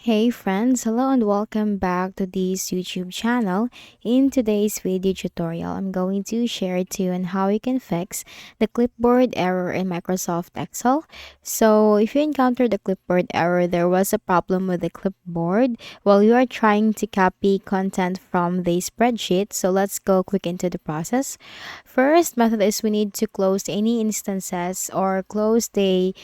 Hey friends, hello and welcome back to this YouTube channel. In today's video tutorial, I'm going to share to you on how you can fix the clipboard error in Microsoft Excel. So if you encounter the clipboard error, there was a problem with the clipboard while you are trying to copy content from the spreadsheet. So let's go quick into the process. First method is we need to close any instances or close the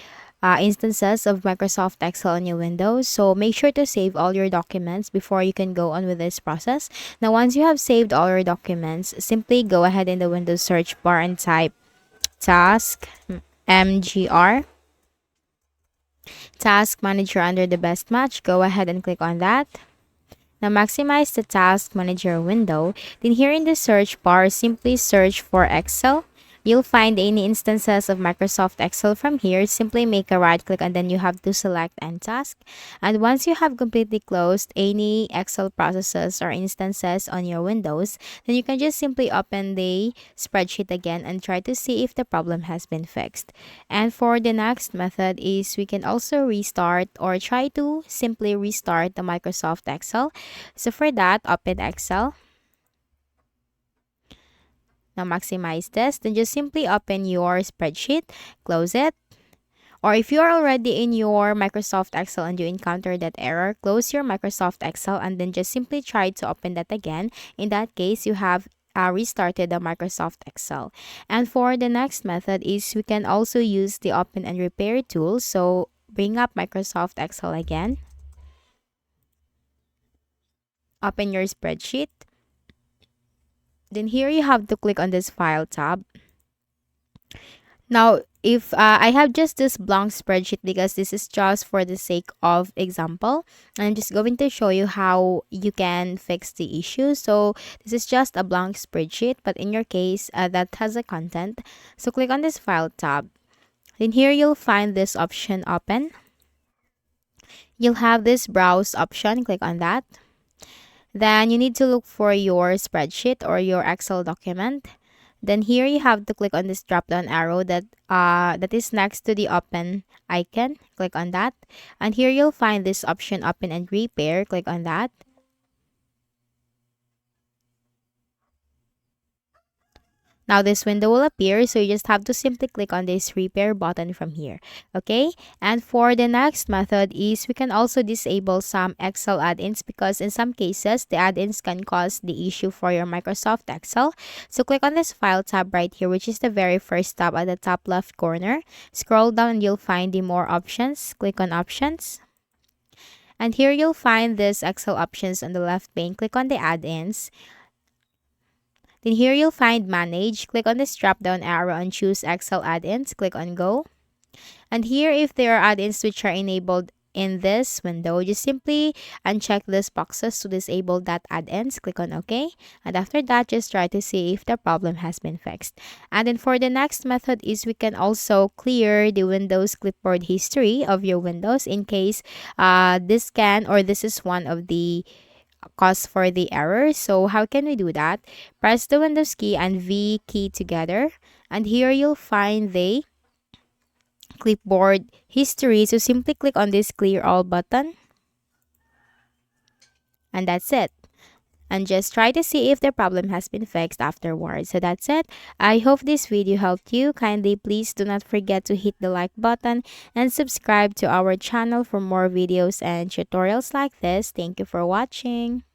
instances of Microsoft Excel on your Windows. So make sure to save all your documents before you can go on with this process. Now, once you have saved all your documents, simply go ahead in the Windows search bar and type task mgr task manager under the best match. Go ahead and click on that. Now maximize the task manager window. Then here in the search bar, simply search for Excel. You'll find any instances of Microsoft Excel from here. Simply make a right click and then you have to select End Task. And once you have completely closed any Excel processes or instances on your Windows, then you can just simply open the spreadsheet again and try to see if the problem has been fixed. And for the next method is we can also restart or try to simply restart the Microsoft Excel. So for that, open Excel. Now maximize this. Then just simply open your spreadsheet, close it. Or if you are already in your Microsoft Excel and you encounter that error, close your Microsoft Excel and then just simply try to open that again. In that case, you have restarted the Microsoft Excel. And for the next method is we can also use the open and repair tool. So bring up Microsoft Excel again. Open your spreadsheet. Then here you have to click on this file tab. Now, if I have just this blank spreadsheet because this is just for the sake of example, I'm just going to show you how you can fix the issue. So this is just a blank spreadsheet, but in your case, that has a content. So click on this file tab. Then here you'll find this option open. You'll have this browse option. Click on that. Then you need to look for your spreadsheet or your Excel document. Then here you have to click on this drop down arrow that is next to the open icon. Click on that. And here you'll find this option open and repair. Click on that. Now this window will appear, so you just have to simply click on this repair button from here. Okay, and for the next method is we can also disable some Excel add-ins because in some cases the add-ins can cause the issue for your Microsoft Excel. So click on this file tab right here, which is the very first tab at the top left corner. Scroll down and you'll find the more options. Click on options. And here you'll find this Excel options on the left pane. Click on the add-ins. Then here you'll find Manage. Click on this drop-down arrow and choose Excel add-ins. Click on Go. And here, if there are add-ins which are enabled in this window, just simply uncheck these boxes to disable that add-ins. Click on OK. And after that, just try to see if the problem has been fixed. And then for the next method is we can also clear the Windows clipboard history of your Windows in case this is one of the cause for the error. So how can we do that? Press the Windows key and V key together, and here you'll find the clipboard history. So simply click on this clear all button, and that's it. And just try to see if the problem has been fixed afterwards. So that's it. I hope this video helped you. Kindly please do not forget to hit the like button and subscribe to our channel for more videos and tutorials like this. Thank you for watching.